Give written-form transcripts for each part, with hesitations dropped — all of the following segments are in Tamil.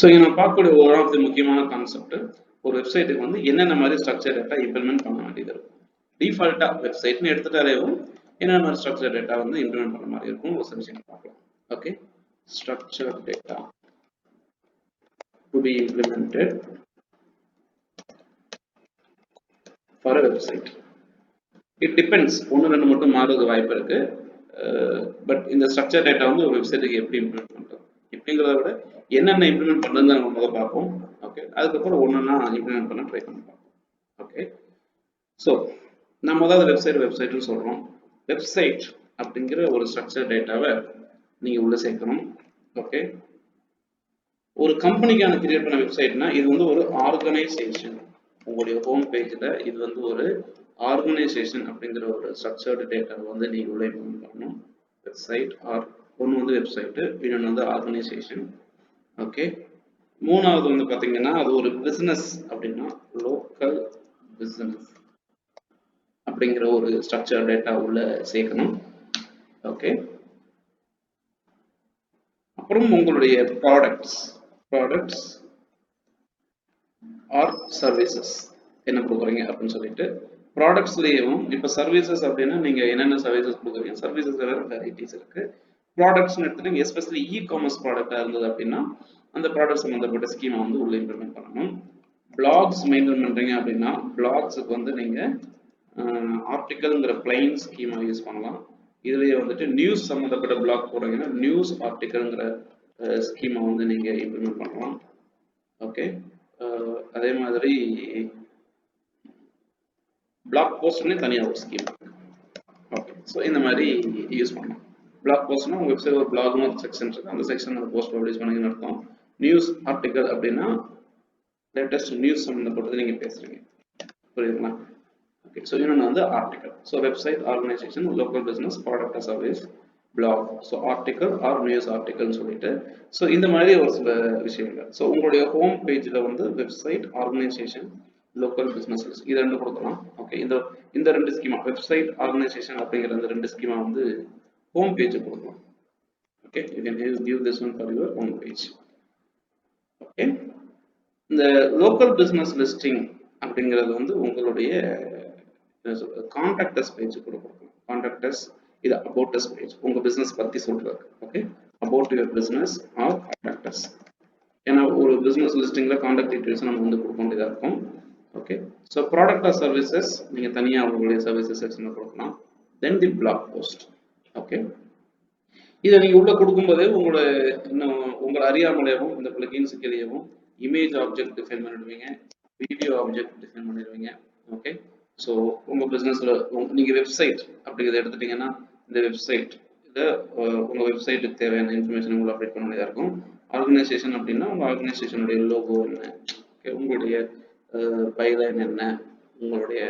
ஸோ இங்கே நம்ம பார்க்கக்கூடிய ஒரு ஆஃப் தி முக்கியமான கான்செப்ட், ஒரு வெப்சைட்டுக்கு வந்து என்னென்ன மாதிரி ஸ்ட்ரக்சர் டேட்டா இம்ப்ளிமெண்ட் பண்ண வேண்டியது இருக்கும். டிஃபால்ட்டாக வெப்சைட்னு எடுத்துட்டாலேவும் என்னென்ன மாதிரி ஸ்ட்ரக்சர் டேட்டா வந்து இம்ப்ளிமெண்ட் பண்ண மாதிரி இருக்கும் ஒரு சில விஷயம் பார்க்கலாம். Okay, structure data to be implemented for a website. It depends, ஒன்று ரெண்டு மட்டும் மாறுறது வாய்ப்பு இருக்கு. பட் இந்த ஸ்ட்ரக்சர் டேட்டா வந்து ஒரு வெப்சைட்டுக்கு எப்படி இம்ப்ளிமெண்ட் பண்ணுறது இப்படிங்கிறத விட என்னென்ன இம்ப்ளிமெண்ட் பண்ணுறதுன்னு நம்ம முதல்ல பார்ப்போம். ஓகே, அதுக்கப்புறம் ஒன்றுன்னா இம்ப்ளிமெண்ட் பண்ண ட்ரை பண்ணி பார்ப்போம். ஓகே, ஸோ நம்ம முதல்ல வெப்சைட்னு சொல்கிறோம். வெப்சைட் அப்படிங்கிற ஒரு ஸ்ட்ரக்சர் டேட்டாவை நீங்கள் உள்ளே சேர்க்கணும். ஓகே, ஒரு கம்பெனிக்கான கிரியேட் பண்ண வெப்சைட்னா இது வந்து ஒரு ஆர்கனைசேஷன். உங்களுடைய ஹோம் பேஜில் இது வந்து ஒரு ஆர்கனைசேஷன் அப்படிங்கிற ஒரு ஸ்ட்ரக்சர்டு டேட்டாவை வந்து நீங்கள் உள்ள இம்ப்ளிமெண்ட் பண்ணணும். வெப்சைட் ஒன்று வந்து வெப்சைட்டு, இன்னொன்று வந்து ஆர்கனைசேஷன். ஓகே, மூணாவது வந்து பார்த்தீங்கன்னா அது ஒரு பிஸ்னஸ் அப்படின்னா லோக்கல் பிஸ்னஸ் அப்படிங்கிற ஒரு ஸ்ட்ரக்சர் டேட்டா உள்ள சேர்க்கணும். ஓகே, அப்புறம் உங்களுடைய ப்ராடக்ட்ஸ் ஆர் சர்வீசஸ் என்ன கொடுக்குறீங்க அப்படின்னு சொல்லிட்டு, ப்ராடக்ட்ஸ்லேயும் இப்போ சர்வீசஸ் அப்படின்னா நீங்கள் என்னென்ன சர்வீசஸ் கொடுக்குறீங்க, சர்வீசஸ் வெரைட்டிஸ் இருக்கு. ப்ராடக்ட்ஸ்னு எடுத்துட்டு எஸ்பெஷலி இ-காமர்ஸ் ப்ராடக்டாக இருந்தது அப்படின்னா அந்த ப்ராடக்ட் சம்மந்தப்பட்ட ஸ்கீமை வந்து உள்ள இம்ப்ளிமெண்ட் பண்ணணும். பிளாக்ஸ் மெயின்டைன் பண்ணுறீங்க அப்படின்னா பிளாக்ஸுக்கு வந்து நீங்கள் ஆர்டிக்கல்ங்கிற பிளைன் ஸ்கீமை யூஸ் பண்ணலாம். இதுலேயே வந்துட்டு நியூஸ் சம்மந்தப்பட்ட பிளாக் போடுறீங்கன்னா நியூஸ் ஆர்டிக்கல்ங்கிற ஸ்கீமை வந்து நீங்கள் இம்ப்ளிமெண்ட் பண்ணலாம். ஓகே, அதே மாதிரி பிளாக் போஸ்ட்னே தனியாக ஒரு ஸ்கீம். ஓகே, ஸோ இந்த மாதிரி யூஸ் பண்ணலாம். பிளாக் போஸ்ட்னா உங்கள் வெப்சைட் ஒரு பிளாக்னு ஒரு செக்ஷன் இருக்குது, அந்த செக்ஷன் அந்த போஸ்ட் பப்ளிஷ் பண்ணுங்கன்னு அர்த்தம். நியூஸ் ஆர்டிக்கல் அப்படின்னா லேட்டஸ்ட் நியூஸ் சம்மந்தப்பட்டது நீங்கள் பேசுகிறீங்க, புரியுதுங்களா? ஓகே, ஸோ இன்னொன்று வந்து article. So website, organisation, local business, product or service, blog, so article or news ஆர்டிக்கல்னு சொல்லிட்டு, ஸோ இந்த மாதிரி ஒரு சில விஷயங்கள். ஸோ உங்களுடைய ஹோம் பேஜில் வந்து வெப்சைட், ஆர்கனைசேஷன், லோக்கல் பிஸ்னஸஸ் இது ரெண்டு கொடுக்கலாம். ஓகே, இந்த ரெண்டு ஸ்கீமா வெப்சைட், ஆர்கனைசேஷன் அப்படிங்கிற இந்த ரெண்டு ஸ்கீமா வந்து ஹோம் பேஜ் கொடுக்கலாம். Okay, you can give this one for your home page. Okay, இந்த லோக்கல் பிஸ்னஸ் லிஸ்டிங் அப்படிங்கிறது வந்து உங்களுடைய கான்டாக்டர்ஸ் பேஜ் கொடுக்கலாம். கான்டாக்டர்ஸ் இது அபவுட் அஸ் பேஜ், உங்க பிசினஸ் பத்தி சொல்றது. Okay, about your business or contact us. ஏன்னா ஒரு பிசினஸ் லிஸ்டிங்ல கான்டாக்ட் டீடைல்ஸ் நம்ம வந்து கொடுக்க வேண்டியதா இருக்கும். Okay, so product or services நீங்க தனியாக உங்களுடைய சர்வீசஸ் செக்ஷனில் கொடுக்கலாம். தென் தி பிளாக் போஸ்ட். ஓகே, இதை நீங்க உள்ள கொடுக்கும்போதே உங்களை அறியாமலேயும் இந்த பிளகின்ஸ் கீழேயும் இமேஜ் ஆப்ஜெக்ட் டிஃபைன் பண்ணிடுவீங்க, வீடியோ ஆப்ஜெக்ட் டிஃபைன் பண்ணிடுவீங்க. ஓகே, ஸோ உங்க பிசினஸ்ல நீங்க வெப்சைட் அப்படிங்கிறத எடுத்துட்டீங்கன்னா இந்த வெப்சைட் இதை உங்க வெப்சைட்டுக்கு தேவையான இன்ஃபர்மேஷன் உங்களை அப்டேட் பண்ண வேண்டியதாக இருக்கும். ஆர்கனைசேஷன் அப்படின்னா உங்க ஆர்கனைசேஷனுடைய லோகோ என்ன, உங்களுடைய பைலைன் என்ன, உங்களுடைய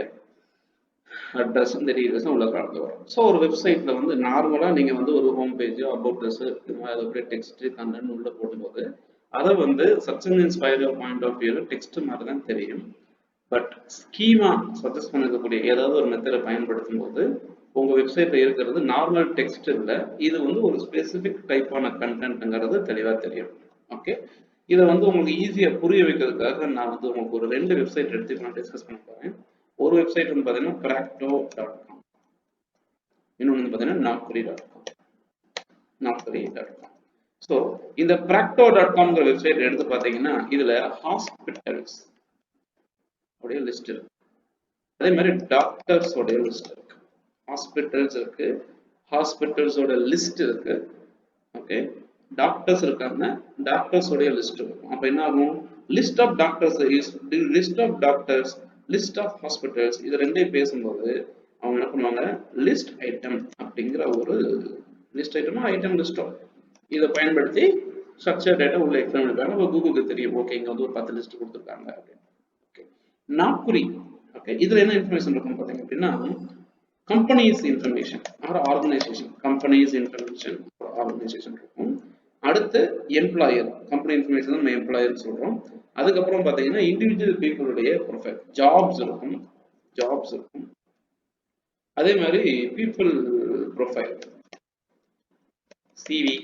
அட்ரஸ், இந்த டீடைல்ஸ் உள்ள கலந்து வரும். ஸோ ஒரு வெப்சைட்ல வந்து நார்மலாக நீங்கள் வந்து ஒரு ஹோம் பேஜ், அபவுட் ட்ரெஸ், அப்படியே டெக்ஸ்ட் கண்டென்ட் உள்ள போடும்போது அதை வந்து சர்ச் இன்ஸ்பயர் பாயிண்ட் ஆஃப் வியூல டெக்ஸ்ட் மாதிரி தான் தெரியும். பட் ஸ்கீமா சஜஸ்ட் பண்ணக்கூடிய ஏதாவது ஒரு மெத்தடை பயன்படுத்தும் போது உங்க வெப்சைட்ல இருக்கிறது நார்மல் டெக்ஸ்ட் இல்லை, இது வந்து ஒரு ஸ்பெசிபிக் டைப்பான கண்டென்ட்ங்கிறது தெளிவாக தெரியும். ஓகே, இதை வந்து உங்களுக்கு ஈஸியாக புரிய வைக்கிறதுக்காக நான் வந்து உங்களுக்கு ஒரு 2 வெப்சைட் எடுத்து நான் டிஸ்கஸ் பண்ண போறேன். ஒரு வெப்சைட் வந்து பார்த்தீங்கன்னா practo.com, இன்னொன்று வந்து பார்த்தீங்கன்னா naukri.com. ஸோ இந்த practo.comங்கிற வெப்சைட் எடுத்து பார்த்தீங்கன்னா இதுல ஹாஸ்பிட்டல்ஸ் உடைய லிஸ்ட் இருக்கு, அதே மாதிரி டாக்டர்ஸ் உடைய லிஸ்ட் இருக்கு, ஹாஸ்பிட்டல்ஸ் இருக்கு, ஹாஸ்பிட்டல்ஸோட லிஸ்ட் இருக்கு. ஓகே, டாக்டர்ஸ் இருக்காங்க, டாக்டர்ஸ் உடைய லிஸ்ட் இருக்கும். அப்ப என்ன ஆகும், list of doctors list of hospitals இது ரெண்டையும் பேசும்போது அவங்க என்ன பண்ணுவாங்க, லிஸ்ட் ஐட்டம் அப்படிங்கிற ஒரு லிஸ்ட் ஐட்டம் லிஸ்டோ இதை பயன்படுத்தி ஸ்ட்ரக்சர் டேட்டா உள்ள எக்ஸ்பிளைன் பண்ணிருக்காங்க. கூகுளுக்கு தெரியும், ஓகே இங்க வந்து ஒரு 10 லிஸ்ட் கொடுத்துருக்காங்க அப்படின்னு. ஓகே, நாக்குரி. ஓகே, இதுல என்ன இன்ஃபர்மேஷன் இருக்கும் பாத்தீங்க அப்படின்னா companies information or organization, companies information organization இருக்கும். அடுத்து எம்ப்ளாயர், கம்பெனி இன்ஃபர்மேஷன் நம்ம எம்ப்ளாயர் சொல்றோம். அதுக்கப்புறம் பாத்தீங்கன்னா இண்டிவிஜுவல் பீப்புளுடைய ப்ரொஃபைல், ஜாப்ஸ் இருக்கும். அதே மாதிரி பீப்புள் ப்ரொஃபைல், சிவி,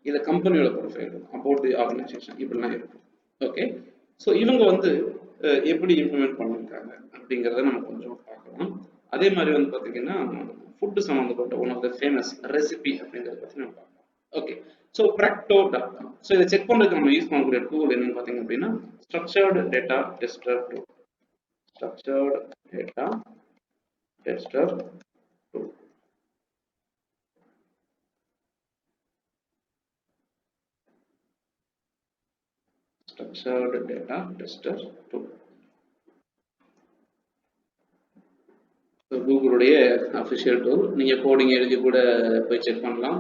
இது கம்பெனியோட ப்ரொஃபைல், அபவுட் தி ஆர்கனைசேஷன் இப்படிலாம் இருக்கும். ஓகே. ஸோ இவங்க வந்து எப்படி இம்ப்ளிமெண்ட் பண்ணியிருக்காங்க அப்படிங்கிறத நம்ம கொஞ்சம் பார்க்கலாம். அதே மாதிரி வந்து பார்த்தீங்கன்னா ஃபுட்டு சம்மந்தப்பட்ட one of the famous recipe அப்படிங்கிறத பற்றி நம்ம பார்க்கலாம். ஓகே. So practo.com. ஸோ இதை செக் பண்ணுறதுக்கு நம்ம யூஸ் பண்ணக்கூடிய டூல் என்னன்னு பார்த்தீங்க அப்படின்னா structured data tester tool. Structured data tester tool. Structured data tester tool. கூகுளுடைய அஃபிஷியல் டூல். நீங்கள் கோடிங் எழுதி கூட போய் செக் பண்ணலாம்.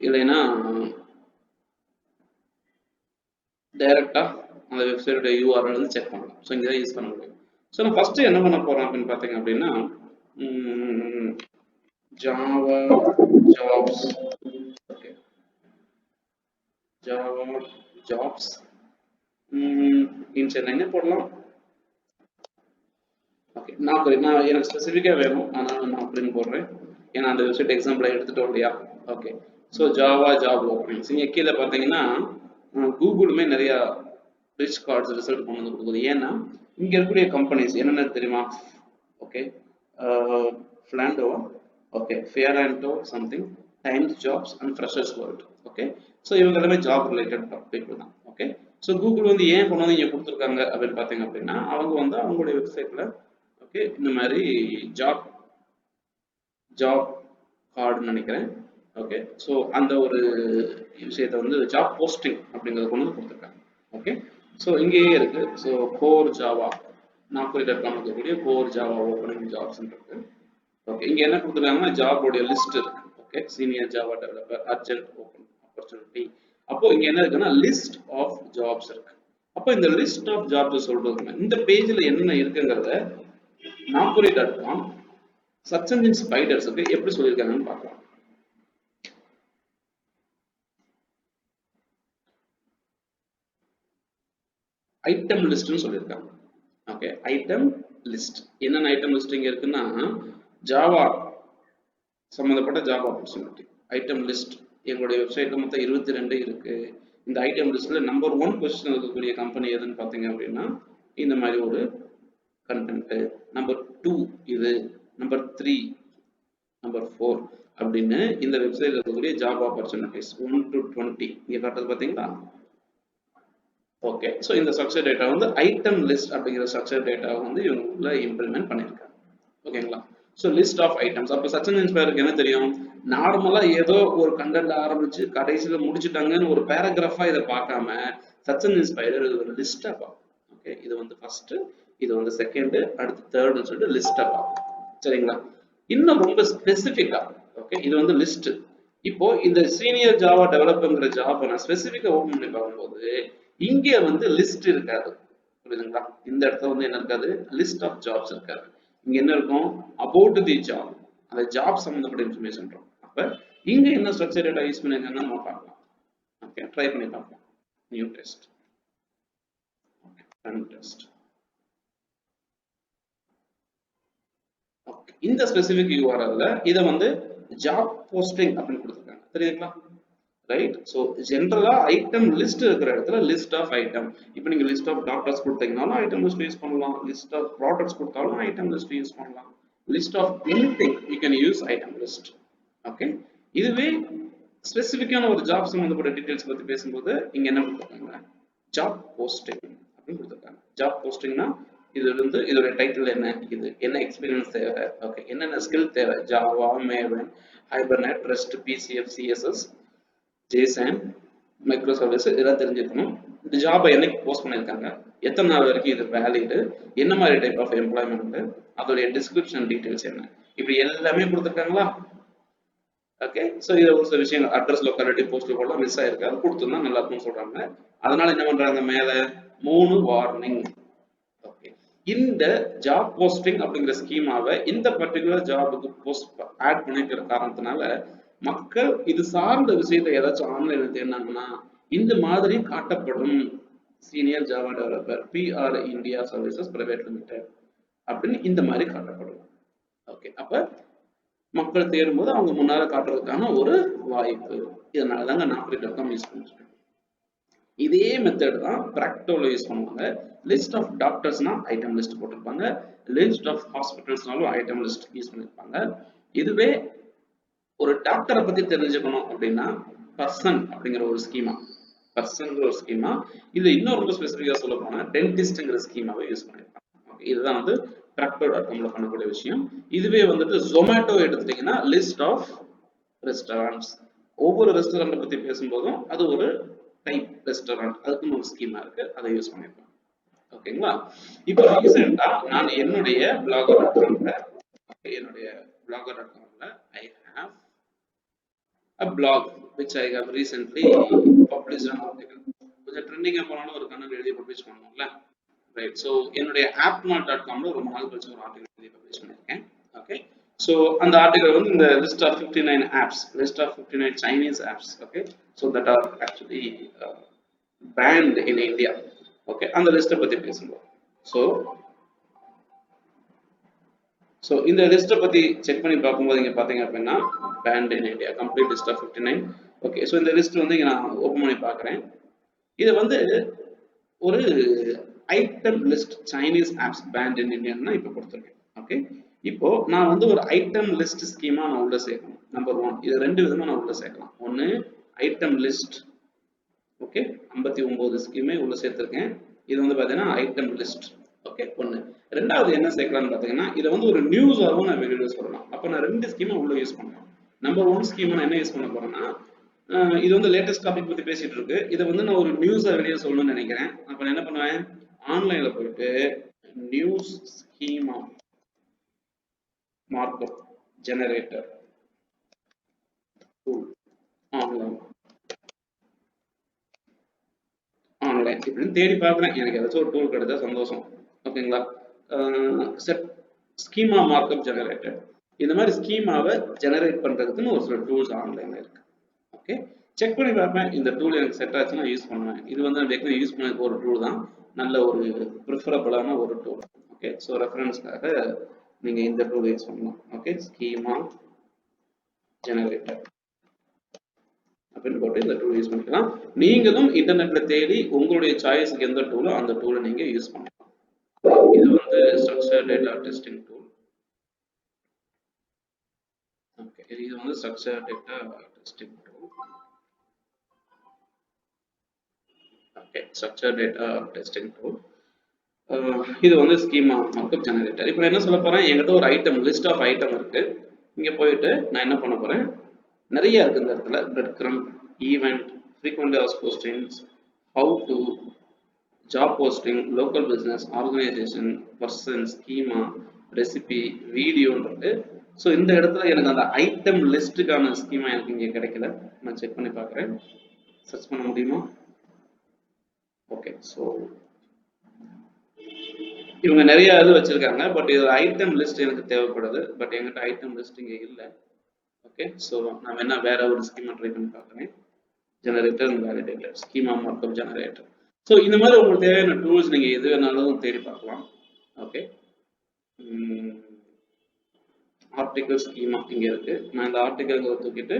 இல்லைன்னா டைரெக்டாக அந்த வெப்சைட்டோட யூஆர்எல் வந்து செக் பண்ணலாம். ஸோ இங்கே தான் யூஸ் பண்ண முடியும். ஸோ நான் ஃபஸ்ட்டு என்ன பண்ண போகிறோம் அப்படின்னு பார்த்தீங்க அப்படின்னா Java jobs. Okay, Java jobs inside என்ன போடலாம். ஓகே, நான் எனக்கு ஸ்பெசிஃபிக்காக வேணும், அதனால் நான் அப்படின்னு போடுறேன். ஏன்னா அந்த வெப்சைட் எக்ஸாம்பிள் எடுத்துட்டோம் இல்லையா. Okay, so Java job openings இங்கே கீழே பார்த்தீங்கன்னா கூகுளுமே நிறையா ரிச் கார்ட்ஸ் ரிசல்ட் கொண்டு வந்து கொடுக்குது. ஏன்னா இங்கே இருக்கக்கூடிய கம்பெனிஸ் என்னென்ன தெரியுமா. ஓகே, ஃப்ளாண்டோ, ஓகே, ஃபேராண்டோ something, Times Jobs and Freshers World. Okay, so இவங்க எல்லாமே ஜாப் ரிலேட்டட் பீப்புள் தான். ஓகே, ஸோ கூகுள் வந்து ஏன் கொண்டு வந்து இங்கே கொடுத்துருக்காங்க அப்படின்னு பார்த்தீங்க அப்படின்னா அவங்க வந்து அவங்களுடைய வெப்சைட்டில் ஓகே இந்த மாதிரி ஜாப் ஜாப் கார்டுன்னு நினைக்கிறேன். ஓகே, ஸோ அந்த ஒரு விஷயத்தை வந்து ஜாப் போஸ்டிங் அப்படிங்கிறத கொண்டு வந்து கொடுத்துருக்காங்க. ஓகே, ஸோ இங்கேயே இருக்கு. ஸோ கோர் ஜாவா நாக்குரி.com இருக்கக்கூடிய கோர் ஜாவா ஓப்பனிங் ஜாப்ஸ் இருக்கு. ஓகே, இங்க என்ன கொடுத்துருக்காங்கன்னா ஜாபோடைய லிஸ்ட் இருக்கு. Okay, senior Java developer, urgent open opportunity. அப்போ இங்க என்ன இருக்குன்னா லிஸ்ட் ஆஃப் ஜாப்ஸ் இருக்கு. அப்போ இந்த லிஸ்ட் ஆஃப் ஜாப்ஸ் சொல்றதுங்க இந்த பேஜ்ல என்ன இருக்குங்கிறத நாக்குரி.com சர்ச் என்ஜின் ஸ்பைடர்ஸுக்கு எப்படி சொல்லியிருக்காங்கன்னு பார்க்கலாம். ஐட்டம் லிஸ்ட்னு சொல்லியிருக்காங்க. ஓகே, ஐட்டம் லிஸ்ட் என்னென்ன ஐட்டம் லிஸ்ட் இங்க இருக்குன்னா ஜாவா சம்மந்தப்பட்ட ஜாப் ஆப்பர்ச்சுனிட்டி ஐட்டம் லிஸ்ட் எங்களுடைய வெப்சைட்ல மொத்தம் 22 இருக்கு. இந்த ஐட்டம் லிஸ்ட்ல நம்பர் 1 பொசிஷன் இருக்கக்கூடிய கம்பெனி எதுன்னு பார்த்தீங்க அப்படின்னா இந்த மாதிரி ஒரு கண்டென்ட். நம்பர் 2 இது, நம்பர் 3, நம்பர் 4 அப்படின்னு இந்த வெப்சைட்ல இருக்கக்கூடிய ஜாப் ஆப்பர்ச்சுனிட்டிஸ் 1 to 20 இங்க காட்டுறது பார்த்தீங்களா. ஓகே, ஸோ இந்த ஸ்ட்ரக்சர் டேட்டா வந்து ஐட்டம் லிஸ்ட் அப்படிங்கிற ஸ்ட்ரக்சர் டேட்டா வந்து இவங்க இம்ப்ளிமெண்ட் பண்ணியிருக்காங்க. ஓகேங்களா. So list of items. அப்போ சர்ச் என்ஜின் ஸ்பைடருக்கு என்ன தெரியும், நார்மலா ஏதோ ஒரு கண்டென்ட் ஆரம்பிச்சு கடைசியில முடிச்சுட்டாங்கன்னு ஒரு பேராகிராஃபா இதை பார்க்காம சர்ச் என்ஜின் ஸ்பைடர் இது ஒரு லிஸ்டா பார்க்கும். ஓகே, இது வந்து ஃபர்ஸ்ட், இது வந்து செகண்ட், அடுத்து தேர்ட்னு சொல்லிட்டு லிஸ்டா பார்க்கும். சரிங்களா. இன்னும் ரொம்ப ஸ்பெசிஃபிக்கா ஓகே இது வந்து லிஸ்ட். இப்போ இந்த சீனியர் ஜாவா டெவலப்பர்ங்கிற ஜாப் நான் ஸ்பெசிஃபிக்கா ஓபன் பண்ணி பார்க்கும்போது இங்க வந்து லிஸ்ட் இருக்காது. புரியுதுங்களா. இந்த இடத்துல வந்து என்ன இருக்காது, லிஸ்ட் ஆஃப் ஜாப்ஸ் இருக்காது. இங்க என்ன இருக்கும், அபவுட் தி ஜாப், அந்த ஜாப் சம்பந்தப்பட்ட இன்ஃபர்மேஷன் இருக்கும். அப்ப இங்க என்ன ஸ்ட்ரக்சர் டேட்டா யூஸ் பண்ணிருக்காங்கன்னு நம்ம பார்க்கலாம். ஓகே, ட்ரை பண்ணி பார்க்கலாம். New test, okay, run test. Okay, இந்த ஸ்பெசிபிக் யூஆர்எல்ல இதை வந்து ஜாப் போஸ்டிங் அப்படின்னு கொடுத்துருக்காங்க. தெரியுதுங்களா. ரைட். ஸோ ஜென்ரலா ஐட்டம் லிஸ்ட் இருக்கிற இடத்துல லிஸ்ட் ஆஃப் ஐட்டம். இப்போ நீங்க லிஸ்ட் ஆஃப் டாக்டர்ஸ் கொடுத்தீங்கனாலும் ஐட்டம் லிஸ்ட் யூஸ் பண்ணலாம், லிஸ்ட் ஆஃப் ப்ராடக்ட்ஸ் கொடுத்தாலும் ஐட்டம் லிஸ்ட் யூஸ் பண்ணலாம், list of anything you can use item list. Okay, இதுவே ஸ்பெசிஃபிக்கான ஒரு ஜாப் சம்பந்தப்பட்ட டீடைல்ஸ் பத்தி பேசும்போது இங்க என்ன கொடுத்துருக்காங்க, ஜாப் போஸ்டிங் அப்படின்னு கொடுத்துருக்காங்க. ஜாப் போஸ்டிங்னா இது வந்து இதோட டைட்டில் என்ன, இது என்ன எக்ஸ்பீரியன்ஸ் தேவை, ஓகே என்னென்ன ஸ்கில் தேவை, Java, Maven, hibernate, rest, PCF, CSS, Jason, micro service இதெல்லாம் தெரிஞ்சுக்கணும். இந்த ஜாபை என்னைக்கு போஸ்ட் பண்ணியிருக்காங்க, எத்தனை நாள் வரைக்கும் இது வேலிடு, என்ன மாதிரி டைப் ஆஃப் எம்ப்ளாய்மெண்ட், அதோடைய டிஸ்கிரிப்ஷன் டீடைல்ஸ் என்ன, இப்படி எல்லாமே கொடுத்துருக்காங்களா. ஓகே, ஸோ இதை ஒரு சில விஷயங்கள் அட்ரஸ், லொக்காலிட்டி, போஸ்டல் கோட்லாம் மிஸ் ஆயிருக்கு, அது கொடுத்துருந்தா நல்லா இருக்கும்னு சொல்றாங்க. அதனால என்ன பண்றாங்க, மேல 3 வார்னிங். ஓகே, இந்த ஜாப் போஸ்டிங் அப்படிங்கிற ஸ்கீமாவை இந்த பர்டிகுலர் ஜாபுக்கு போஸ்ட் ஆட் பண்ணிக்கிற காரணத்தினால மக்கள் இது சார்ந்த விஷயத்தை ஏதாச்சும் ஆன்லைன்ல தேடினாங்கன்னா இந்த மாதிரி காட்டப்படும். Senior Java developer PR India services private limited அப்படின்னு இந்த மாதிரி காட்டப்படும். ஓகே, அப்ப மக்கள் தேடும்போது அவங்க முன்னால காட்டுறதுக்கான ஒரு வாய்ப்பு. இதனாலதாங்க நான் யூஸ் பண்ணிருக்கேன். இதே மெத்தட் தான் பிராக்டோல யூஸ் பண்ணுவாங்க. லிஸ்ட் ஆஃப் டாக்டர்ஸ்னா ஐட்டம் லிஸ்ட் போட்டிருப்பாங்க, லிஸ்ட் ஆஃப் ஹாஸ்பிட்டல்ஸ்னாலும் ஐட்டம் லிஸ்ட் யூஸ் பண்ணிருப்பாங்க. இதுவே ஒரு டாக்டரை பத்தி தெரிஞ்சுக்கணும் அப்படின்னா பர்சன் அப்படிங்கிற ஒரு ஸ்கீமா, பர்சன்ங்கிற ஒரு ஸ்கீமா, இது இன்னும் ரொம்ப ஸ்பெசிஃபிக்கா சொல்ல போனா டென்டிஸ்ட்ங்கிற ஸ்கீமாவை யூஸ் பண்ணிருப்பாங்க. ஓகே, இதுதான் வந்து practo.comல பண்ணக்கூடிய விஷயம். இதுவே வந்துட்டு ஜொமேட்டோ எடுத்துட்டீங்கன்னா லிஸ்ட் ஆஃப் ரெஸ்டாரண்ட்ஸ், ஒவ்வொரு ரெஸ்டாரண்ட் பத்தி பேசும்போதும் அது ஒரு டைப் ரெஸ்டாரண்ட், அதுக்குன்னு ஒரு ஸ்கீமா இருக்கு, அதை யூஸ் பண்ணிருப்பாங்க. ஓகேங்களா? இப்போ ரீசெண்டா நான் என்னுடைய blogger.comல என்னுடைய blogger.comல I have a blog which I have recently published an article. கொஞ்சம் ட்ரெண்டிங்கா போனாலும் ஒரு கண்ணன் எழுதி பப்ளிஷ் பண்ணணும்ல, ரைட்? ஸோ என்னுடைய appmart.comல ரொம்ப நாள் கழிச்சு ஒரு ஆர்டிகல் எழுதி பப்ளிஷ் பண்ணியிருக்கேன். ஓகே, ஸோ அந்த ஆர்டிகல் வந்து இந்த list of 59 apps, list of 59 Chinese apps, okay, so that are actually banned in India. ஓகே, அந்த லிஸ்ட்டை பத்தி பேசும்போது ஸோ இந்த லிஸ்ட்டை பத்தி செக் பண்ணி பார்க்கும்போது இங்க பாத்தீங்க அப்படின்னா banned in India complete list of 59. Okay, so இந்த லிஸ்ட் வந்து இங்க நான் ஓப்பன் பண்ணி பார்க்குறேன். இது வந்து ஒரு item list Chinese apps banned in India இப்போ கொடுத்துருக்கேன். ஓகே, இப்போ நான் வந்து ஒரு ஐட்டம் லிஸ்ட் ஸ்கீமா நான் உள்ள சேர்க்கணும். நம்பர் 1, இது 2 விதமா நான் உள்ள சேர்க்கலாம். ஒன்னு ஐட்டம் லிஸ்ட், ஓகே, 59 ஸ்கீமே உள்ள சேர்த்திருக்கேன். இது வந்து பாத்தீங்கன்னா ஐட்டம் லிஸ்ட். ஓகே, ஒன்னு. ரெண்டாவது என்ன சேர்க்கலாம்னு பாத்தீங்கன்னா இதை வந்து ஒரு நியூஸாகவும் நான் வெளியில சொல்லலாம். அப்ப நான் 2 ஸ்கீமை உள்ள யூஸ் பண்ணலாம். நம்பர் 1 ஸ்கீமை நான் என்ன யூஸ் பண்ண போறேன்னா, இது வந்து லேட்டஸ்ட் டாபிக் பத்தி பேசிட்டு இருக்கு, இதை வந்து நான் ஒரு நியூஸா வெளியே சொல்லணும்னு நினைக்கிறேன். அப்ப நான் என்ன பண்ணுவேன், ஆன்லைன்ல போயிட்டு news schema markup generator tool online online இப்படின்னு தேடி பார்க்குறேன். எனக்கு ஏதாச்சும் ஒரு டூல் கிடைச்சா சந்தோஷம். ஓகேங்களா? செட் ஸ்கீமா மார்க்அப் ஜெனரேட்டர், இந்த மாதிரி ஸ்கீமாவை ஜெனரேட் பண்றதுக்குன்னு ஒரு சில டூல்ஸ் ஆன்லைன்ல இருக்கு. ஓகே, செக் பண்ணி பார்ப்பேன், இந்த டூல் எனக்கு செட் ஆச்சுன்னா யூஸ் பண்ணுவேன். இது வந்து நான் யூஸ் பண்ண ஒரு டூல் தான், நல்ல ஒரு ப்ரிஃபரபிளான ஒரு டூல். ஓகே, ஸோ ரெஃபரன்ஸ்க்காக நீங்க இந்த டூல் யூஸ் பண்ணலாம். ஓகே, ஸ்கீமா ஜெனரேட்டர் அப்படின்னு போட்டு இந்த டூல் யூஸ் பண்ணிக்கலாம். நீங்களும் இன்டர்நெட்ல தேடி உங்களுடைய சாய்ஸ்க்கு எந்த டூலோ அந்த டூலை நீங்க யூஸ் பண்ணலாம். இது வந்து structure data testing tool. Okay, இது வந்து structure data testing tool. Okay, structure data testing tool. இது வந்து ஸ்கீமா மார்க்அப் ஜெனரேட்டர். இப்போ என்ன சொல்ல போறேன், என்கிட்ட ஒரு ஐட்டம் லிஸ்ட் ஆஃப் ஐட்டம் இருக்கு. இங்க போயிட்டு நான் என்ன பண்ண போறேன், நிறைய இருக்கு இந்த இடத்துல. Breadcrumb, event, frequently asked questions, how to, job posting, local business, organisation, person, schema, recipe, வீடியோன்றது. ஸோ இந்த இடத்துல எனக்கு அந்த ஐட்டம் லிஸ்ட்டுக்கான ஸ்கீமா எனக்கு இங்கே கிடைக்கல. நான் செக் பண்ணி பார்க்குறேன், சர்ச் பண்ண முடியுமா? ஓகே, ஸோ இவங்க நிறைய இது வச்சிருக்காங்க, பட் இது ஐட்டம் லிஸ்ட் எனக்கு தேவைப்படுது. பட் எங்கிட்ட ஐட்டம் லிஸ்ட் இங்கே இல்லை. ஓகே, ஸோ நான் வேணா வேற ஒரு ஸ்கீமா ட்ரை பண்ணி பார்க்குறேன். Generator and validator, schema markup generator. So இந்த மாதிரி உங்களுக்கு தேவையான டூல்ஸ் நீங்க எது வேணாலும் தேடி பார்க்கலாம். ஓகே, ஆர்டிகல் ஸ்கீமா இங்க இருக்கு. நான் இந்த ஆர்டிகல் தூக்கிட்டு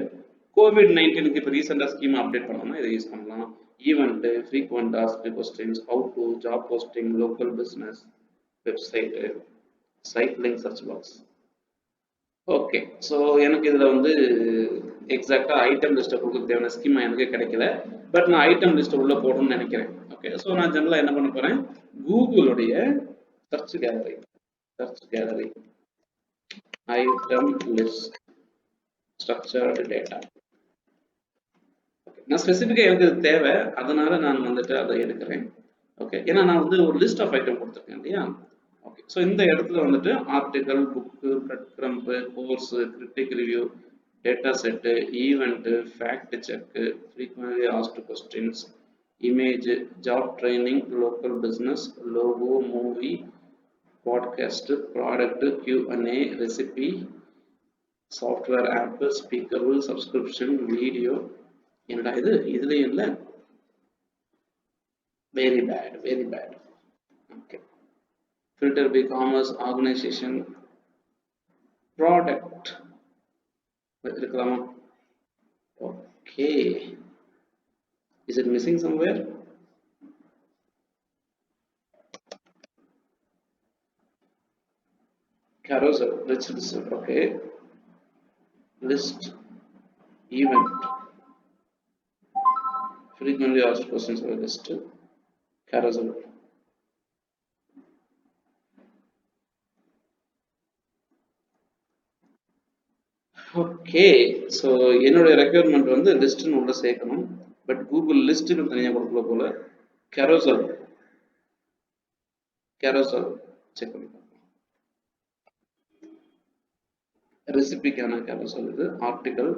COVID-19க்கு இப்போ ரீசெண்டா ஸ்கீமா அப்டேட் பண்ணோம்னா இதை யூஸ் பண்ணலாம். Event, frequent asked questions, how to, job posting, local business, website, site link, search box. Okay, so எனக்கு இதுல வந்து எக்ஸாக்டா ஐட்டம் லிஸ்ட்டை கொடுக்க தேவையான ஸ்கீமா எனக்கு கிடைக்கல. பட் நான் ஐட்டம் லிஸ்ட்டை உள்ள போடணும்னு நினைக்கிறேன். ஓகே, ஸோ நான் ஜெனரலா என்ன பண்ண போறேன், கூகுளுடைய search gallery item list structured data. நான் ஸ்பெசிஃபிக்கா எனக்கு இது தேவை, அதனால நான் வந்துட்டு அதை எடுக்கிறேன். ஓகே, ஏன்னா நான் வந்து ஒரு லிஸ்ட் ஆஃப் ஐட்டம் கொடுத்துருக்கேன் இல்லையா. ஓகே, ஸோ இந்த இடத்துல வந்துட்டு article, book, breadcrumb, course, critic review, data set, event, fact check, frequently asked questions, image, job training, local business, logo, movie, podcast, product, Q&A, recipe, software app, speakable, subscription, video. என்னடா இது, இதுலயும் இல்லை, very bad. Okay, filter by commerce, organization, product வச்சிருக்கலாமா? Okay, is it missing somewhere? carousel rich result. Okay, list event frequently asked questions of a list carousel. Okay so என்னுடைய ரெக்யர்மெண்ட் வந்து லிஸ்ட்னு உள்ள சேர்க்கணும் பட் கூகுள் லிஸ்ட்டுக்கு தனியாக கொடுக்கல போல கேரோசல் கேரோசல் செக் பண்ணி ரெசிபிக்கான கேரோசல் இது ஆர்டிகல்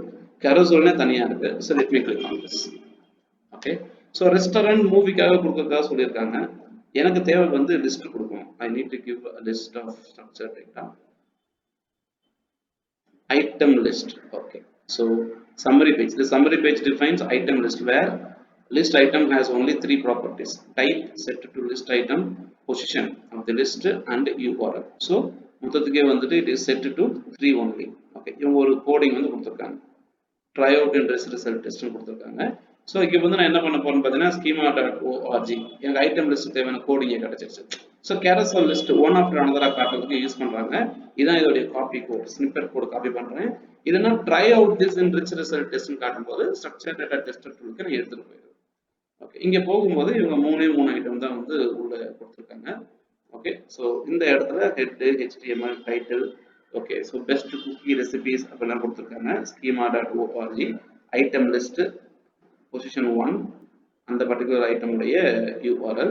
கேரோசல்னே தனியாக இருக்கு so let me click on this okay so restaurant மூவிக்காக கொடுக்கறதுக்காக சொல்லியிருக்காங்க எனக்கு தேவை வந்து லிஸ்ட் கொடுக்கணும் I need to give list of structure data item list. Okay, so summary page. The summary page defines item list where list item has only three properties: type set to list item, position of the list, and URL. So மொத்தத்துக்கே வந்துட்டு it is set to 3 only. Okay, இவங்க ஒரு கோடிங் வந்து கொடுத்துருக்காங்க try out and result test கொடுத்துருக்காங்க ஸோ இங்கே வந்து நான் என்ன பண்ண போறேன்னு பார்த்தீங்கன்னா schema.org எனக்கு ஐட்டம் லிஸ்ட் தேவையான கோடிங்கே கிடைச்சிருச்சு so carousel list one after அனதரா காட்டுறதுக்கு யூஸ் பண்றாங்க இதான் இதோடைய copy code snippet code copy பண்றேன் இதை நான் try out this in rich result test காட்டும்போது ஸ்ட்ரக்சர் டேட்டா டெஸ்டர் டூலுக்கு நான் எடுத்துட்டு போயிடுவேன் ஓகே இங்கே போகும்போது இவங்க மூணு ஐட்டம் தான் வந்து உள்ள கொடுத்துருக்காங்க ஓகே ஸோ இந்த இடத்துல head HTML title okay so best cookie recipes அப்படிலாம் கொடுத்துருக்காங்க schema.org ஐட்டம் லிஸ்ட் position 1 அந்த பர்டிகுலர் ஐட்டம் உடைய URL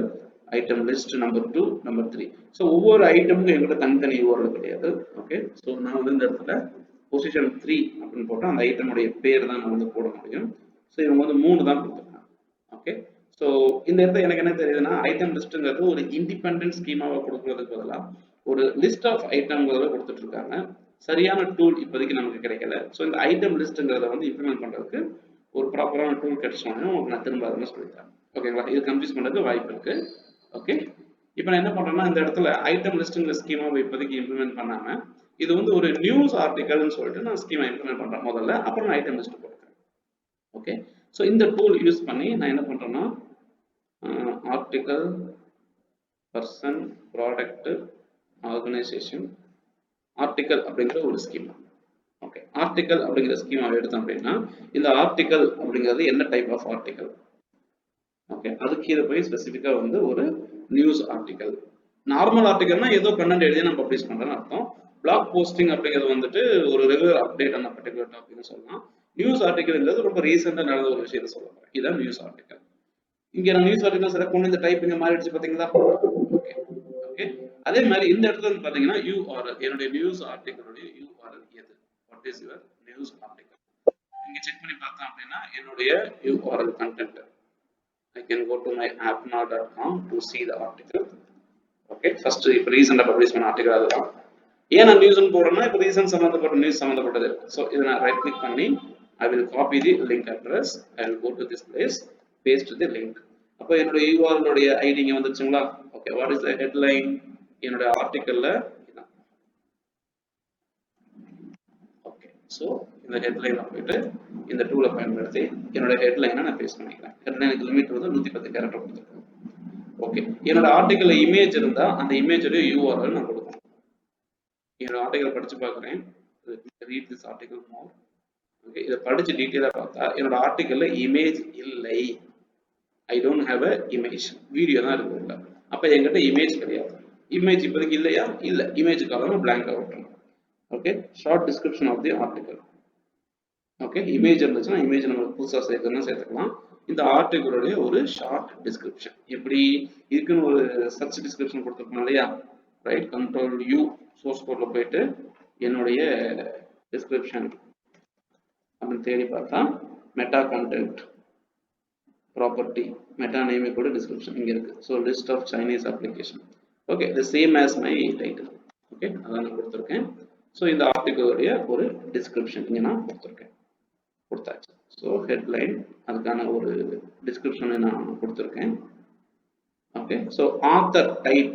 item list number 2 number 3 so ஒவ்வொரு ஐட்டமுக்கும் எங்கிட்ட தனித்தனி URL கிடையாது ஓகே ஸோ நான் வந்து இந்த இடத்துல பொசிஷன் 3 அப்படின்னு போட்டால் அந்த ஐட்டமுடைய பேர் தான் நான் வந்து போட முடியும் ஸோ இவங்க வந்து 3 தான் கொடுத்துருக்காங்க ஓகே ஸோ இந்த இடத்துல எனக்கு என்ன தெரியுதுன்னா ஐட்டம் லிஸ்ட்டுங்கிறது ஒரு இண்டிபெண்டன்ட் ஸ்கீமாவை கொடுக்கறதுக்கு பதிலாக ஒரு லிஸ்ட் ஆஃப் ஐட்டம்ங்கிறத கொடுத்துட்டு இருக்காங்க சரியான டூல் இப்போதைக்கு நமக்கு கிடைக்கல ஸோ இந்த ஐட்டம் லிஸ்ட்டுங்கிறத வந்து இம்ப்ளிமெண்ட் பண்ணுறதுக்கு ஒரு ப்ராப்பரான டூல் கிடைச்சோன்னே உங்களுக்கு நான் திரும்ப அதை சொல்லித்தரேன் ஓகேங்களா இது கன்ஃபியூஸ் பண்ணுறதுக்கு வாய்ப்பு இருக்கு ஓகே இப்போ நான் என்ன பண்றேன்னா இந்த இடத்துல ஐட்டம் லிஸ்ட்டுங்கிற ஸ்கீமாவை இப்போதைக்கு இம்ப்ளிமெண்ட் பண்ணாம இது வந்து ஒரு நியூஸ் ஆர்டிகல்னு சொல்லிட்டு நான் ஸ்கீமா இம்ப்ளிமெண்ட் பண்றேன் முதல்ல அப்புறம் நான் ஐட்டம் லிஸ்ட் போட்டுக்கிறேன் ஓகே ஸோ இந்த டூல் யூஸ் பண்ணி நான் என்ன பண்றேன்னா article person product organisation article அப்படிங்கிற ஒரு ஸ்கீமா ஓகே ஆர்டிகல் அப்படிங்கிற ஸ்கீமாவை எடுத்தோம் அப்படின்னா இந்த ஆர்டிகல் அப்படிங்கிறது என்ன டைப் ஆஃப் ஆர்டிகல் ஓகே அதுக்கு கீழே போய் ஸ்பெசிஃபிக்கா வந்து ஒரு நியூஸ் ஆர்டிகல் நார்மல் ஆர்டிகல்னா ஏதோ கண்டென்ட் எழுதி நான் பப்ளிஷ் பண்றேன்னு அர்த்தம் பிளாக் போஸ்டிங் அப்படிங்கிறது வந்துட்டு ஒரு ரெகுலர் அப்டேட் ஆன பர்டிகுலர் டாபிக்னு சொல்லலாம் நியூஸ் ஆர்டிகல்ங்கிறது ரொம்ப ரீசெண்டா நடந்த ஒரு விஷயத்தை சொல்லுவாங்க இதான் நியூஸ் ஆர்டிகல் இங்க நான் நியூஸ் ஆர்டிகல் செலக்ட் பண்ணி இந்த டைப் இங்க மாறிடுச்சு பாத்தீங்களா ஓகே ஓகே அதே மாதிரி இந்த இடத்துல வந்து பாத்தீங்கன்னா URL என்னுடைய நியூஸ் ஆர்டிகலுடைய URL எது what is your news article இங்க செக் பண்ணி பார்த்தோம் அப்படின்னா என்னுடைய URL content I can go to my appnow.com to see the article. Okay, first if recent publish பண்ண article அதுதான் ஏன் நான் நியூஸ் போடுறேன்னா இப்போ ரீசன்ட் சம்பந்தப்பட்ட நியூஸ் சம்பந்தப்பட்டது ஸோ இதை நான் ரைட் கிளிக் பண்ணி I will copy the link address. I will go to this place, paste the link. அப்போ என்னுடைய URL உடைய ஐடி இங்க வந்துருச்சுங்களா okay what is the headline என்னுடைய ஆர்டிக்கல்ல இதான் ஓகே ஸோ இந்த ஹெட்லைனை போயிட்டு இந்த டூலை பயன்படுத்தி என்னோட ஹெட்லைனை நான் பேஸ்ட் பண்ணிக்கிறேன் ஹெட்லைனுக்கு லிமிட் வந்து 110 கேரக்டர் கொடுத்துருக்கேன் ஓகே என்னோட ஆர்டிக்கல்ல இமேஜ் இருந்தா அந்த இமேஜோட URL நான் கொடுக்கணும் என்னோட ஆர்டிக்கல் படிச்சு பார்க்குறேன் read this article more okay இதை படிச்சு டீட்டெயிலா பார்த்தா என்னோட ஆர்டிக்கல்ல இமேஜ் இல்லை I don't have a image video தான் இருக்கு அப்ப என்கிட்ட இமேஜ் கிடையாது இமேஜ் இப்போதைக்கு இல்லையா இல்ல இமேஜ் காலம் பிளாங்கா விட்டுரும் okay short description of the article okay image இருந்துச்சுன்னா இமேஜ் நம்ம புதுசா சேர்க்கணும்னா சேர்த்துக்கலாம் இந்த ஆர்டிக்கலுடைய ஒரு ஷார்ட் டிஸ்கிரிப்ஷன் எப்படி இருக்குன்னு ஒரு சர்ச் டிஸ்கிரிப்ஷன் கொடுத்துருக்கோம் இல்லையா ரைட் கண்ட்ரோல் U சோர்ஸ் கோட்ல போயிட்டு என்னுடைய டிஸ்கிரிப்ஷன் அப்படின்னு தேடி பார்த்தா meta content property meta name கூட டிஸ்கிரிப்ஷன் இங்க இருக்கு so list of Chinese application okay the same as my title okay அதான் நான் கொடுத்துருக்கேன் ஸோ இந்த ஆர்டிக்கலுடைய ஒரு டிஸ்கிரிப்ஷன் இங்க நான் கொடுத்தாச்சு ஸோ ஹெட்லைன் அதுக்கான ஒரு டிஸ்கிரிப்ஷனை நான் கொடுத்துருக்கேன் ஓகே ஸோ ஆத்தர் டைப்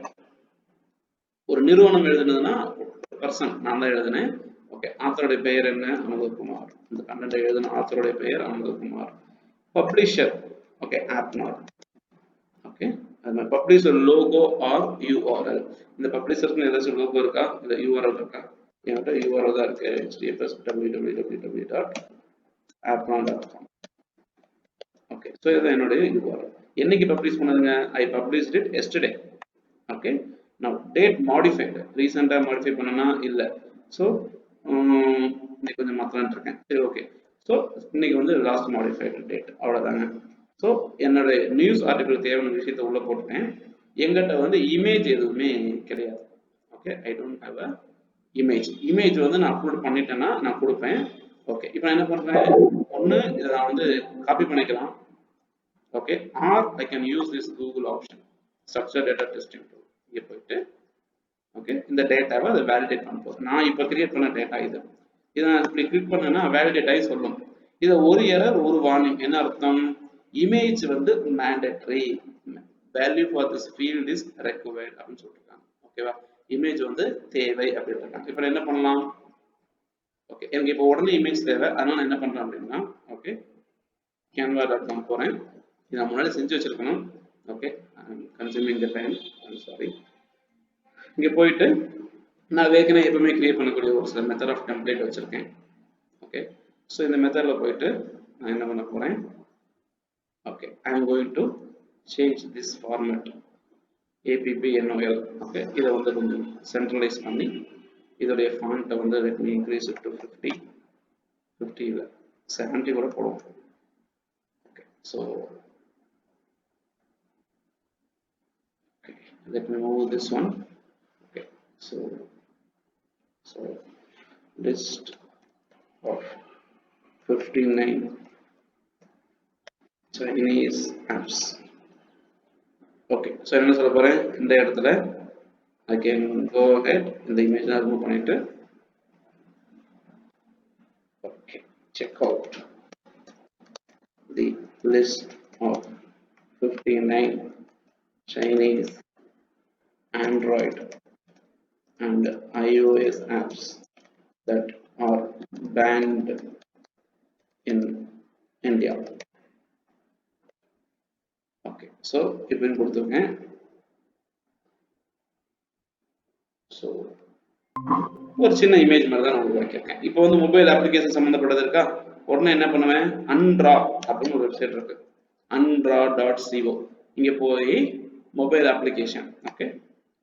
ஒரு நிறுவனம் எழுதுனதுன்னா பர்சன் நான் தான் எழுதினேன் ஓகே ஆத்தருடைய பெயர் என்ன அமுதகுமார் இந்த கண்டென்ட் எழுதின ஆத்தருடைய பெயர் அமுதகுமார் பப்ளிஷர் ஓகே ஆப்னார் ஓகே அந்த பப்ளிஷர் லோகோ ஆர் யூஆர்எல். இந்த பப்ளிஷருக்கு ஏதாச்சும் லோகோ இருக்கா, இல்ல யூஆர்எல் இருக்கா? என்கிட்ட யூஆர்எல் தான் இருக்கு, https www.appron.com. ஓகே, ஸோ இது என்னுடைய யூஆர்எல். என்னைக்கு பப்ளிஷ் பண்ணதுங்க? I published it yesterday. Okay, நான் டேட் மாடிஃபைடு, ரீசெண்டாக மாடிஃபை பண்ணனா இல்லை. ஸோ இன்னைக்கு கொஞ்சம் மாற்றலான் இருக்கேன். சரி, ஓகே. ஸோ இன்னைக்கு வந்து லாஸ்ட் மாடிஃபைடு டேட், அவ்வளோதாங்க. ஸோ என்னுடைய நியூஸ் ஆர்டிகல் தேவையான விஷயத்தை உள்ள போட்டுட்டேன். எங்கிட்ட வந்து இமேஜ் எதுவுமே கிடையாது. Okay, I don't have a image. Image வந்து நான் அப்லோட் பண்ணிட்டேன்னா நான் கொடுப்பேன். ஓகே, இப்போ நான் என்ன பண்ணுறேன், ஒன்று இதை நான் வந்து காப்பி பண்ணிக்கலாம். Okay, or I can use this Google option, structure data testing tool. இங்கே போயிட்டு ஓகே, இந்த டேட்டாவை அதை வேலிடேட் பண்ண போதும். நான் இப்போ கிரியேட் பண்ண டேட்டா இது. இதை நான் இப்படி கிளிக் பண்ணேன்னா வேலிடேட் ஆகி சொல்லும். இதை ஒரு எரர் ஒரு வார்னிங். என்ன அர்த்தம்? இமேஜ் வந்து mandatory, value for this field is required அப்படின்னு சொல்லிருக்காங்க. ஓகேவா, இமேஜ் வந்து தேவை அப்படின்னு இருக்காங்க. இப்போ என்ன பண்ணலாம்? ஓகே, எனக்கு இப்போ உடனே இமேஜ் தேவை, அதனால நான் என்ன பண்றேன் அப்படின்னா, ஓகே canva.com போறேன். இதை நான் முன்னாடி செஞ்சு வச்சிருக்கணும். Okay, consuming the time, sorry. இங்கே போயிட்டு நான் வேகனே எப்பவுமே கிரியேட் பண்ணக்கூடிய ஒரு சில மெத்தட் ஆஃப் டெம்ப்ளேட் வச்சிருக்கேன். ஓகே, ஸோ இந்த மெத்தடில் போயிட்டு நான் என்ன பண்ண போறேன், okay I am going to change this format appnol. Okay, இதை வந்து கொஞ்சம் சென்ட்ரலைஸ் பண்ணி இதோடைய ஃபாண்ட்டை வந்து let me increase it to 50 இல்லை 70 கூட போடுவோம். Okay, so let me move this one. Okay, so list of 59 Chinese apps. Okay, so என்ன சொல்ல போறேன், இந்த இடத்துல I can go ahead, இந்த இமேஜ் நான் ரிமூவ் பண்ணிட்டு okay check out the list of 59 Chinese Android and iOS apps that are banned in India. Okay, so இப்படின்னு கொடுத்துருக்கேன். ஸோ ஒரு சின்ன இமேஜ் மாதிரி தான் நான் உருவாக்கியிருக்கேன். இப்போ வந்து மொபைல் அப்ளிகேஷன் சம்மந்தப்பட்டது இருக்கா, உடனே என்ன பண்ணுவேன், அன்ட்ரா அப்படின்னு ஒரு வெப்சைட் இருக்கு, andra.co. இங்கே போய் மொபைல் அப்ளிகேஷன். ஓகே,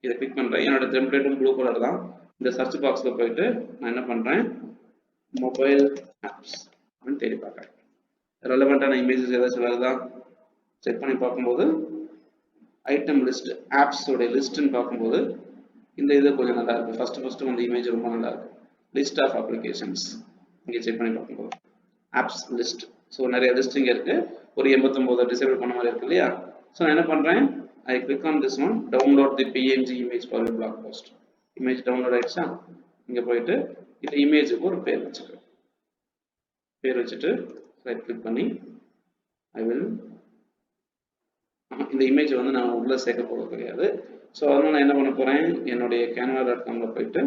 இதை கிளிக் பண்ணுறேன். என்னோட டெம்ப்ளேட்டும் ப்ளூ கலர் தான். இந்த சர்ச் பாக்ஸில் போயிட்டு நான் என்ன பண்ணுறேன், மொபைல் ஆப்ஸ் அப்படின்னு தேடி பார்க்குறேன். ரெலவெண்ட்டான இமேஜஸ் ஏதாச்சும் வருதா செக் பண்ணி பார்க்கும்போது ஐட்டம் லிஸ்ட் ஆப்ஸோடைய லிஸ்ட்டுன்னு பார்க்கும்போது இந்த இது கொஞ்சம் நல்லா இருக்கு. ஃபர்ஸ்ட் வந்து இமேஜ் ரொம்ப நல்லா இருக்கு. லிஸ்ட் ஆஃப் அப்ளிகேஷன்ஸ் இங்கே செக் பண்ணி பார்க்கும்போது ஆப்ஸ் லிஸ்ட். ஸோ நிறைய லிஸ்ட் இங்கே இருக்கு. ஒரு 89 டிசேபிள் பண்ண மாதிரி இருக்கு இல்லையா. ஸோ நான் என்ன பண்ணுறேன், I click on this one, download the PNG image for your blog post. Image download ஆயிடுச்சா. இங்கே போயிட்டு இந்த இமேஜுக்கு ஒரு பேர் வச்சுக்கிறேன். பேர் வச்சுட்டு ரைட் கிளிக் பண்ணி ஐ வில், இந்த இமேஜ் வந்து நான் உள்ள சேர்க்க போகிறது கிடையாது. ஸோ அதனால நான் என்ன பண்ண போறேன், என்னுடைய canva.comல போயிட்டு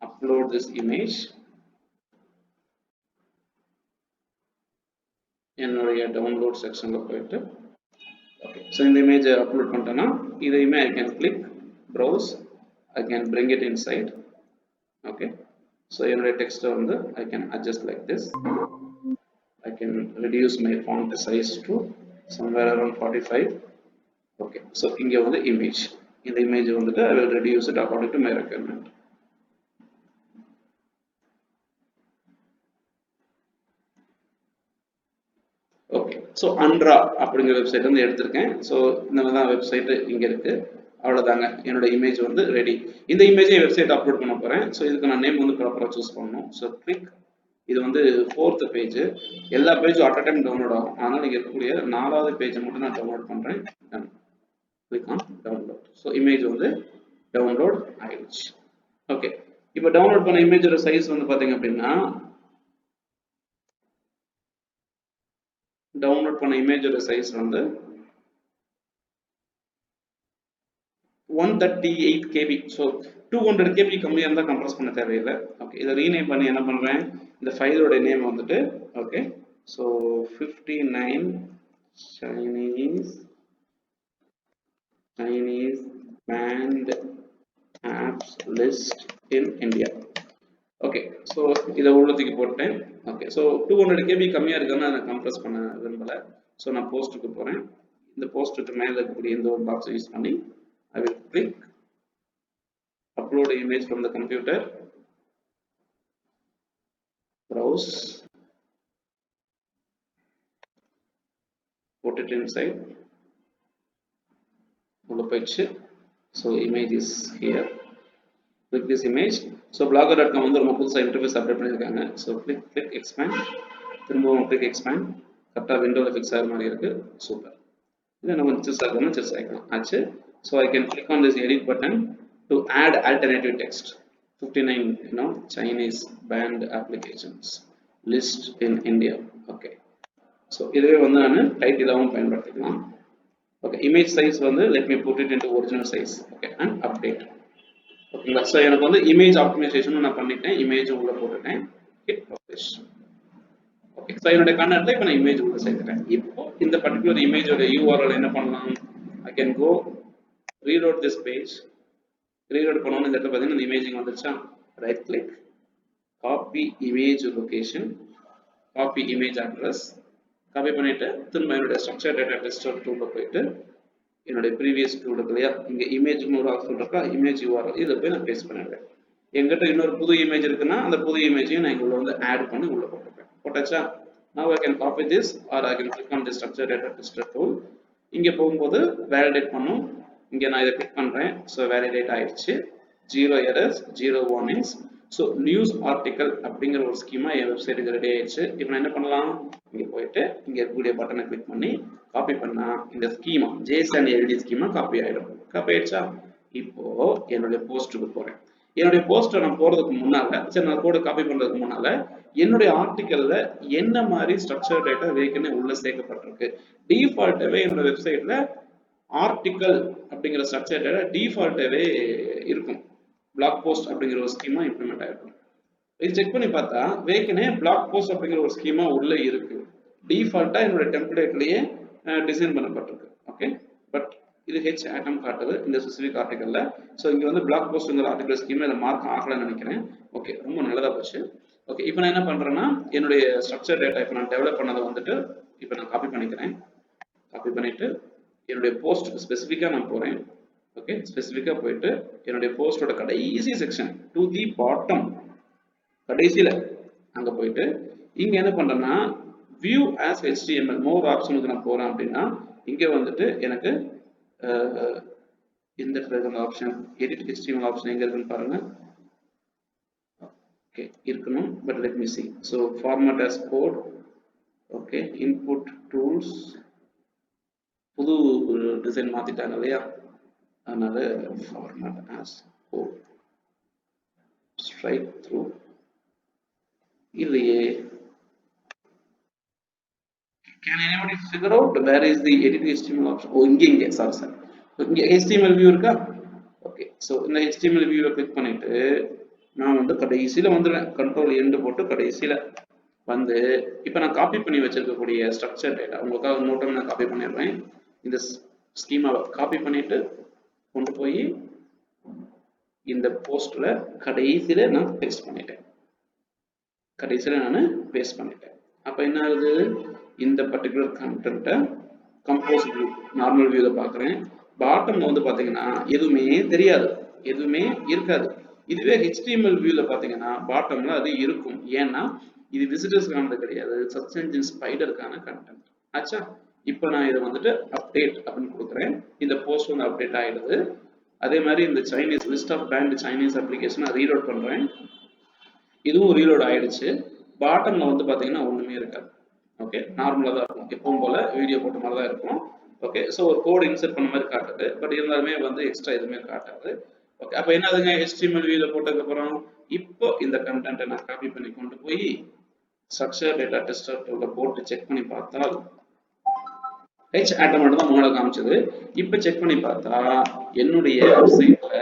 அப்லோட் திஸ் இமேஜ், என்னுடைய டவுன்லோட் செக்ஷன்ல போயிட்டு ஓகே, ஸோ இந்த இமேஜ் அப்லோட் பண்ணிட்டேன்னா இதையுமே I can click browse, I can bring it inside. Okay, so என்னுடைய டெக்ஸ்ட்டை வந்து I can adjust like this. I can reduce my font size to somewhere around 45. Okay, so இங்க வந்து image, இந்த image வந்துட்டு I will reduce it according to my requirement. Okay, so அண்ட்ரா அப்படிங்கிற வெப்சைட் வந்து எடுத்திருக்கேன். ஸோ இந்த மாதிரி தான் வெப்சைட் இங்கே இருக்கு. அவ்வளோதாங்க, என்னோட இமேஜ் வந்து ரெடி. இந்த இமேஜை வெப்சைட் அப்லோட் பண்ண போகிறேன். ஸோ இதுக்கு நான் நேம் வந்து ப்ராப்பராக சூஸ் பண்ணணும். ஸோ கிளிக், இது வந்து 4th பேஜ். எல்லா பேஜும் அட் அ டைம் டவுன்லோட் ஆகும். அதனால் இங்கே இருக்கக்கூடிய 4வது பேஜை மட்டும் நான் டவுன்லோட் பண்ணுறேன். Click on download. So image வந்து டவுன்லோட் ஆயிடுச்சு. ஓகே, இப்போ டவுன்லோட் பண்ண இமேஜோட சைஸ் வந்து பார்த்தீங்க அப்படின்னா, டவுன்லோட் பண்ண இமேஜோட சைஸ் வந்து 138 KB. ஸோ 200 KB கம்மியாக இருந்தால் கம்ப்ரஸ் பண்ண தேவையில்லை. ஓகே, இதை ரீநேம் பண்ணி என்ன பண்ணுறேன், இந்த ஃபைலோட நேம் வந்துட்டு okay, so 59 Chinese Chinese banned apps list in India. Okay so இதை உள்ளத்துக்கு போட்டேன். ஓகே ஸோ 200 KB கம்மியாக இருக்குன்னு நான் கம்ப்ரஸ் பண்ண விரும்பலை. ஸோ நான் போஸ்ட்டுக்கு போகிறேன். இந்த போஸ்ட்டுக்கு மேலே இருக்கக்கூடிய இந்த ஒரு பாக்ஸை யூஸ் பண்ணி I will click upload image from the computer, browse, put it inside, உள்ள போயிடுச்சு. So image is here. click this image. So blogger.com வந்து ரொம்ப புதுசா இன்டர்ஃபேஸ் அப்டேட் பண்ணிருக்காங்க. So click expand, திரும்பவும் click expand, கரெக்டா விண்டோல ஃபிக்ஸ் ஆகிற மாதிரி இருக்கு. சூப்பர். இதை நம்ம செஸ் ஆகணும், செஸ் ஆகிக்கலாம் ஆச்சு. So I can click on this edit button to add alternative text. 59 Chinese banned applications list in India. Okay. So இதுவே வந்து நான் டைட்டிலாவும் பயன்படுத்திக்கலாம். Okay, image size வந்து let me put it into original size. Okay, and update. ஓகேங்களா. ஸோ எனக்கு வந்து இமேஜ் ஆப்டிமைசேஷனும் நான் பண்ணிட்டேன், இமேஜும் உள்ள போட்டுட்டேன். Hit publish. ஓகே ஸோ என்னோட கண்டென்ட்ல இப்போ நான் இமேஜ் உள்ள சேர்த்துட்டேன். இப்போ இந்த பர்டிகுலர் இமேஜோட யூஆர்எல் என்ன பண்ணலாம், I can go reload this page. Reload பண்ணோன்னு இந்த இடத்துல பார்த்தீங்கன்னா இந்த இமேஜிங் வந்துருச்சா, right click, copy image location, copy image address, copy பண்ணிட்டு திரும்ப என்னோட ஸ்ட்ரக்சர் டேட்டா டெஸ்டர் டூல்ல போயிட்டு என்னுடைய ப்ரீவியஸ் டூல் இருக்கு இல்லையா, இங்கே இமேஜ்னு ஒரு ஆப்ஷன் இருக்கா, இமேஜ் யூஆர்எல் இதில் போய் நான் பேஸ்ட் பண்ணிடுறேன். எங்கிட்ட இன்னொரு புது இமேஜ் இருக்குன்னா அந்த புது இமேஜையும் நான் இங்கே வந்து ஆட் பண்ணி உள்ள போட்டுப்பேன். போட்டாச்சா, now I can copy this or I can click on the structure data tester tool. இங்கே போகும்போது வேலிடேட் பண்ணும். இங்கே நான் இதை கிளிக் பண்ணுறேன். ஸோ வேலிடேட் ஆயிடுச்சு. 0 errors, 0 warnings. So news article அப்படிங்கிற ஒரு ஸ்கீமா என் வெப்சைட்டுக்கு ரெடி ஆயிடுச்சு. இப்போ நான் என்ன பண்ணலாம், இங்கே போயிட்டு இங்கே இருக்கக்கூடிய பட்டனை கிளிக் பண்ணி காப்பி பண்ணா இந்த schema JSON LD schema copy ஆயிடும். காப்பி ஆயிடுச்சா, இப்போ என்னுடைய போஸ்ட்டுக்கு போறேன். என்னுடைய போஸ்ட்டை நான் போறதுக்கு முன்னால, சரி நான் கோடு காப்பி பண்றதுக்கு முன்னால என்னுடைய ஆர்டிக்கல்ல என்ன மாதிரி ஸ்ட்ரக்சர் டேட்டா வேகனே உள்ள சேர்க்கப்பட்டிருக்கு. டிஃபால்ட்டாவே என்னோட வெப்சைட்ல ஆர்டிக்கல் அப்படிங்கிற ஸ்ட்ரக்சர் டேட்டா டிஃபால்ட்டாவே இருக்கும். பிளாக் போஸ்ட் அப்படிங்கிற ஒரு ஸ்கீமா இம்ப்ளிமெண்ட் ஆயிருக்கும். இது செக் பண்ணி பார்த்தா வேகனே பிளாக் போஸ்ட் அப்படிங்கிற ஒரு ஸ்கீமா உள்ள இருக்கு. டிஃபால்ட்டா என்னோட டெம்ப்ளேட்லயே டிசைன் பண்ணப்பட்டிருக்கு. ஓகே, பட் இது ஹெச் ஆட்டம் காட்டுது இந்த ஸ்பெசிபிக் ஆர்டிக்கல்ல. ஸோ இங்க வந்து பிளாக் போஸ்ட்ங்கிற ஆர்டிகல் ஸ்கீம் இதை மார்க் ஆகலன்னு நினைக்கிறேன். ஓகே, ரொம்ப நல்லதா போச்சு. ஓகே, இப்போ நான் என்ன பண்றேன்னா என்னுடைய ஸ்ட்ரக்சர் டேட்டா இப்போ நான் டெவலப் பண்ணதை வந்துட்டு இப்போ நான் காப்பி பண்ணிக்கிறேன். காப்பி பண்ணிட்டு என்னுடைய போஸ்ட்டுக்கு ஸ்பெசிஃபிக்காக நான் போறேன். ஓகே, ஸ்பெசிஃபிக்காக போயிட்டு என்னுடைய போஸ்டோட கடைசி செக்ஷன் டு தி பாட்டம் கடைசியில அங்க போயிட்டு இங்க என்ன பண்றேன்னா வியூ ஆஸ் HTML மோர் ஆப்ஷனுக்கு நான் போறேன் அப்படின்னா இங்க வந்துட்டு எனக்கு இந்த இடத்துல ஆப்ஷன் எடிட் HTML ஆப்ஷன் எங்க இருக்குன்னு பாருங்க. ஓகே, இருக்கணும், but let me see. So format as code, okay, input tools, புது டிசைன் மாத்திட்டாங்க இல்லையா, அதனால format as code, straight through இல்லையே. Can anybody figure out where is the edit HTML option? Oh, இங்க sorry. இங்க HTML view இருக்கா? ஓகே, ஸோ இந்த HTML வியூவை கிளிக் பண்ணிட்டு நான் வந்து கடைசியில வந்துடுவேன். கண்ட்ரோல் எண்டு போட்டு கடைசியில வந்து இப்போ நான் காப்பி பண்ணி வச்சிருக்கக்கூடிய ஸ்ட்ரக்சர் டேட்டா உங்களுக்காக நோட்டம் நான் காப்பி பண்ணிடுறேன். இந்த ஸ்கீமாவை காப்பி பண்ணிட்டு கொண்டு போய் இந்த போஸ்ட்ல கடைசியில நான் பேஸ்ட் பண்ணிட்டேன். அப்ப என்ன ஆகுது, இந்த பர்டிகுலர் கண்டென்ட்டை கம்போஸ் வியூ நார்மல் வியூல பாக்குறேன். பாட்டம்ல வந்து பாத்தீங்கன்னா எதுவுமே தெரியாது, எதுவுமே இருக்காது. இதுவே HTML வியூல பாத்தீங்கன்னா பாட்டம்ல அது இருக்கும். ஏன்னா இது விசிட்டர்ஸ்க்கானது கிடையாது, சர்ச் என்ஜின் ஸ்பைடருக்கான கண்டென்ட். ஆச்சா, இப்போ நான் இதை வந்துட்டு அப்டேட் அப்படின்னு கொடுக்குறேன். இந்த போஸ்ட் வந்து அப்டேட் ஆயிடுது. அதே மாதிரி இந்த Chinese list of banned Chinese application reload பண்றேன். இதுவும் ரீலோட் ஆயிடுச்சு. பாட்டம்ல வந்து பாத்தீங்கன்னா ஒண்ணுமே இருக்காது. ஓகே, நார்மலா தான் இருக்கும், எப்பவும் போல வீடியோ போட்ட மாதிரி தான் இருக்கும். ஓகே, ஸோ ஒரு கோட் இன்சர்ட் பண்ண மாதிரி காட்டுது, பட் இருந்தாலுமே வந்து எக்ஸ்ட்ரா எதுவுமே காட்டாது. ஓகே, அப்போ என்னதுங்க, HTML வியூல போட்டதுக்கு அப்புறம் இப்போ இந்த கண்டென்ட்டை நான் காப்பி பண்ணி கொண்டு போய் ஸ்ட்ரக்சர் டேட்டா டெஸ்டர் டூல்ல போட்டு செக் பண்ணி பார்த்தால் ஹெச் ஆட்டம் மட்டும் தான் முன்னாடி காமிச்சது. இப்போ செக் பண்ணி பார்த்தா என்னுடைய வெப்சைட்ல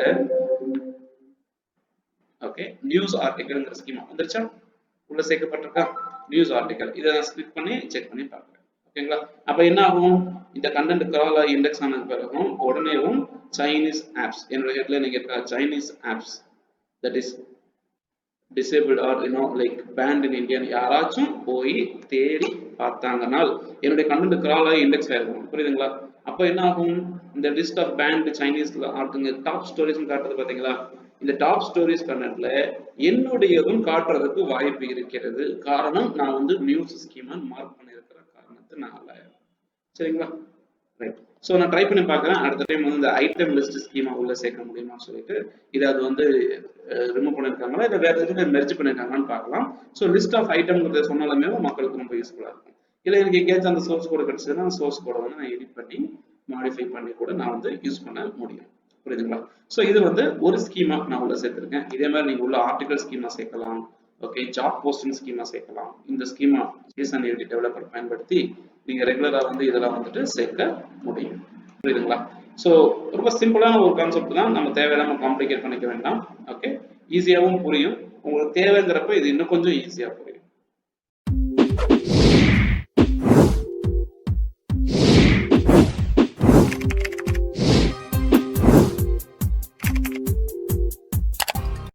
ஓகே நியூஸ் ஆர்டிகல்ங்கிற ஸ்கீமா வந்துருச்சா, உள்ள சேர்க்கப்பட்டிருக்கா நியூஸ் ஆர்டிகல். இதை நான் கிளிக் பண்ணி செக் பண்ணி பார்க்குறேன். ஓகேங்களா, அப்ப என்ன ஆகும், இந்த கண்டென்ட் கிரால் ஆகி இண்டெக்ஸ் ஆனது பிறகும் உடனேவும் சைனீஸ் ஆப்ஸ் என்னோட ஹெட்ல நீங்க இருக்கா Chinese apps that is disabled or like banned in India யாராச்சும் போய் தேடி பார்த்தாங்கன்னா என்னுடைய கண்டென்ட் கிரால் ஆகி இண்டெக்ஸ் ஆயிருக்கும் புரியுதுங்களா அப்ப என்ன ஆகும் இந்த லிஸ்ட் ஆஃப் பேண்ட் சைனீஸ்ல ஆர்ட்டுங்க டாப் ஸ்டோரிஸ் காட்டுறது பாத்தீங்களா இந்த டாப் ஸ்டோரிஸ் கண்டென்ட்ல என்னுடையதும் காட்டுறதுக்கு வாய்ப்பு இருக்கிறது காரணம் நான் வந்து நியூஸ் ஸ்கீமா மார்க் பண்ணியிருக்கிற காரணத்தினால சரிங்களா ரைட் ஸோ நான் ட்ரை பண்ணி பார்க்குறேன் அடுத்த டைம் வந்து இந்த ஐட்டம் லிஸ்ட் ஸ்கீமா உள்ள சேர்க்க முடியுமான்னு சொல்லிட்டு இதை அது வந்து ரிமூவ் பண்ணியிருக்காங்களா இல்லை வேற எதுவும் மெர்ஜ் பண்ணியிருக்காங்கன்னு பார்க்கலாம் ஸோ லிஸ்ட் ஆஃப் ஐட்டம்ங்கிறத சொன்னாலுமே மக்களுக்கு ரொம்ப யூஸ்ஃபுல்லாக இருக்கும் இல்லை எனக்கு எங்கேயாச்சும் அந்த சோர்ஸ் கோடு கிடைச்சதுன்னா அந்த சோர்ஸ் கோடை வந்து நான் எடிட் பண்ணி மாடிஃபை பண்ணி கூட நான் வந்து யூஸ் பண்ண முடியும் புரியுதுங்களா ஸோ இது வந்து ஒரு ஸ்கீமா நான் உள்ள சேர்த்துருக்கேன் இதே மாதிரி நீங்க உள்ள ஆர்டிகல் ஸ்கீமா சேர்க்கலாம் ஓகே ஜாப் போஸ்டிங் ஸ்கீமா சேர்க்கலாம் இந்த ஸ்கீமா ஜேசன் டெவலப்பர் பயன்படுத்தி நீங்க ரெகுலரா வந்து இதெல்லாம் வந்துட்டு சேர்க்க முடியும் புரியுதுங்களா ஸோ ரொம்ப சிம்பிளான ஒரு கான்செப்ட் தான் நம்ம தேவையில்லாம காம்ப்ளிகேட் பண்ணிக்க வேண்டாம் ஓகே ஈஸியாகவும் புரியும் உங்களுக்கு தேவைங்கிறப்ப இது இன்னும் கொஞ்சம் ஈஸியா புரியும்